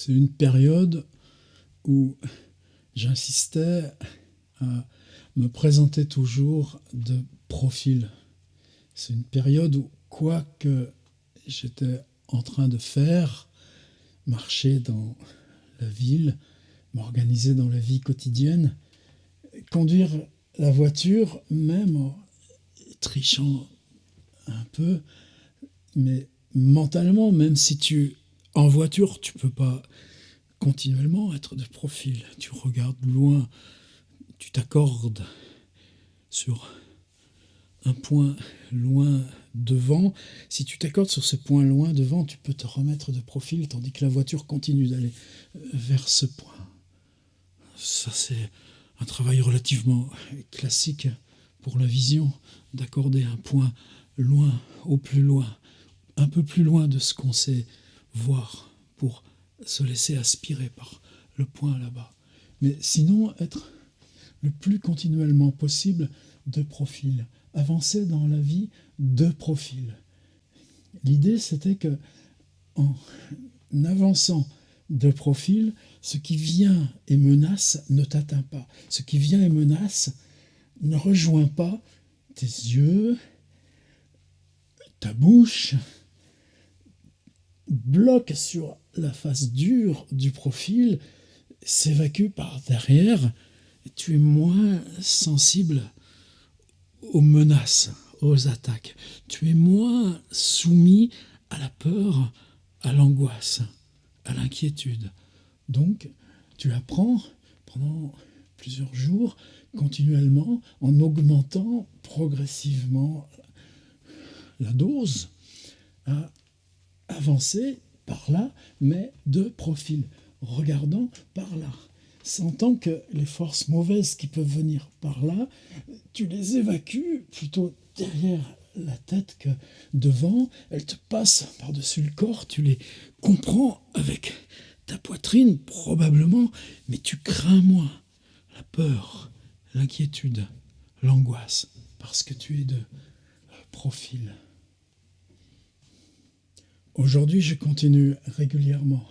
C'est une période où j'insistais à me présenter toujours de profil. C'est une période où, quoi que j'étais en train de faire, marcher dans la ville, m'organiser dans la vie quotidienne, conduire la voiture, même en trichant un peu, mais mentalement, même si en voiture, tu peux pas continuellement être de profil. Tu regardes loin, tu t'accordes sur un point loin devant. Si tu t'accordes sur ce point loin devant, tu peux te remettre de profil, tandis que la voiture continue d'aller vers ce point. Ça, c'est un travail relativement classique pour la vision, d'accorder un point loin, au plus loin, un peu plus loin de ce qu'on sait voir, pour se laisser aspirer par le point là-bas. Mais sinon, être le plus continuellement possible de profil, avancer dans la vie de profil. L'idée, c'était que en avançant de profil, ce qui vient et menace ne t'atteint pas. Ce qui vient et menace ne rejoint pas tes yeux, ta bouche, bloque sur la face dure du profil, s'évacue par derrière, et tu es moins sensible aux menaces, aux attaques. Tu es moins soumis à la peur, à l'angoisse, à l'inquiétude. Donc, tu apprends pendant plusieurs jours, continuellement, en augmentant progressivement la dose, à avancer par là, mais de profil, regardant par là, sentant que les forces mauvaises qui peuvent venir par là, tu les évacues plutôt derrière la tête que devant. Elles te passent par-dessus le corps, tu les comprends avec ta poitrine probablement, mais tu crains moins la peur, l'inquiétude, l'angoisse, parce que tu es de profil. Aujourd'hui, je continue régulièrement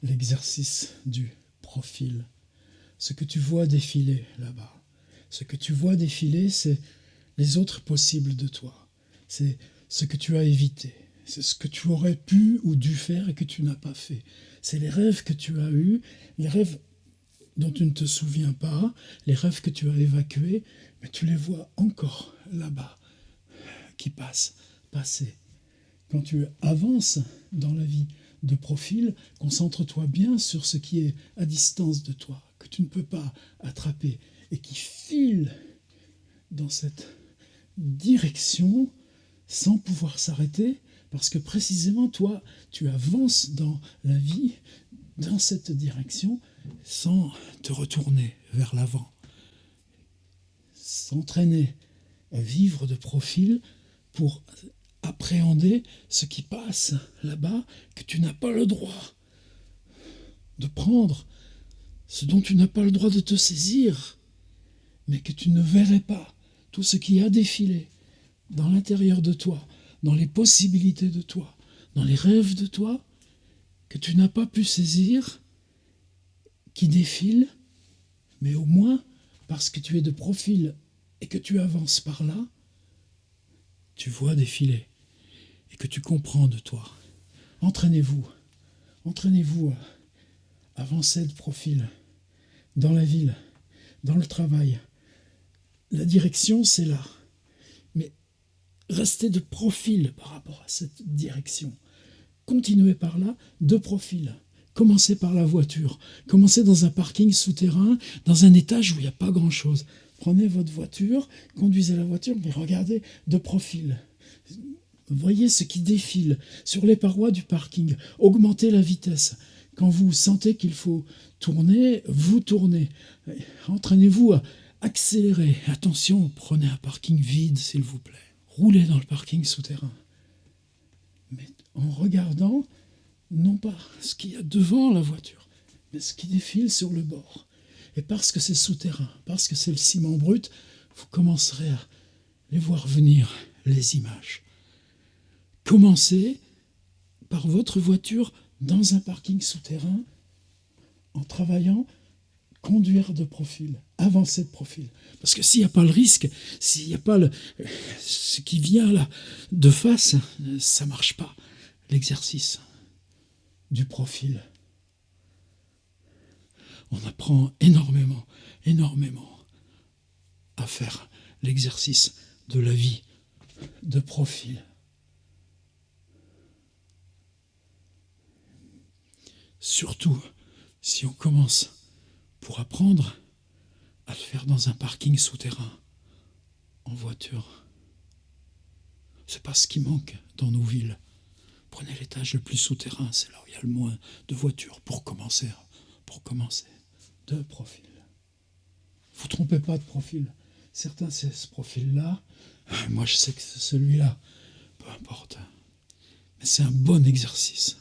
l'exercice du profil. Ce que tu vois défiler là-bas, ce que tu vois défiler, c'est les autres possibles de toi. C'est ce que tu as évité. C'est ce que tu aurais pu ou dû faire et que tu n'as pas fait. C'est les rêves que tu as eus, les rêves dont tu ne te souviens pas, les rêves que tu as évacués, mais tu les vois encore là-bas, qui passer. Quand tu avances dans la vie de profil, concentre-toi bien sur ce qui est à distance de toi, que tu ne peux pas attraper, et qui file dans cette direction sans pouvoir s'arrêter, parce que précisément toi, tu avances dans la vie, dans cette direction, sans te retourner vers l'avant. S'entraîner à vivre de profil pour appréhender ce qui passe là-bas, que tu n'as pas le droit de prendre, ce dont tu n'as pas le droit de te saisir, mais que tu ne verrais pas, tout ce qui a défilé dans l'intérieur de toi, dans les possibilités de toi, dans les rêves de toi, que tu n'as pas pu saisir, qui défilent, mais au moins, parce que tu es de profil et que tu avances par là, tu vois défiler et que tu comprends de toi. Entraînez-vous à avancer de profil dans la ville, dans le travail. La direction, c'est là. Mais restez de profil par rapport à cette direction. Continuez par là, de profil. Commencez par la voiture. Commencez dans un parking souterrain, dans un étage où il n'y a pas grand-chose. Prenez votre voiture, conduisez la voiture, mais regardez de profil. Voyez ce qui défile sur les parois du parking. Augmentez la vitesse. Quand vous sentez qu'il faut tourner, vous tournez. Entraînez-vous à accélérer. Attention, prenez un parking vide, s'il vous plaît. Roulez dans le parking souterrain. Mais en regardant, non pas ce qu'il y a devant la voiture, mais ce qui défile sur le bord. Et parce que c'est souterrain, parce que c'est le ciment brut, vous commencerez à les voir venir, les images. Commencez par votre voiture dans un parking souterrain en travaillant, conduire de profil, avancer de profil. Parce que s'il n'y a pas le risque, s'il n'y a pas ce qui vient là de face, ça ne marche pas. L'exercice du profil. On apprend énormément, énormément à faire l'exercice de la vie de profil. Surtout si on commence pour apprendre à le faire dans un parking souterrain, en voiture. C'est pas ce qui manque dans nos villes. Prenez l'étage le plus souterrain, c'est là où il y a le moins de voitures pour commencer. De profil. Vous trompez pas de profil. Certains, c'est ce profil-là. Moi, je sais que c'est celui-là. Peu importe. Mais c'est un bon exercice.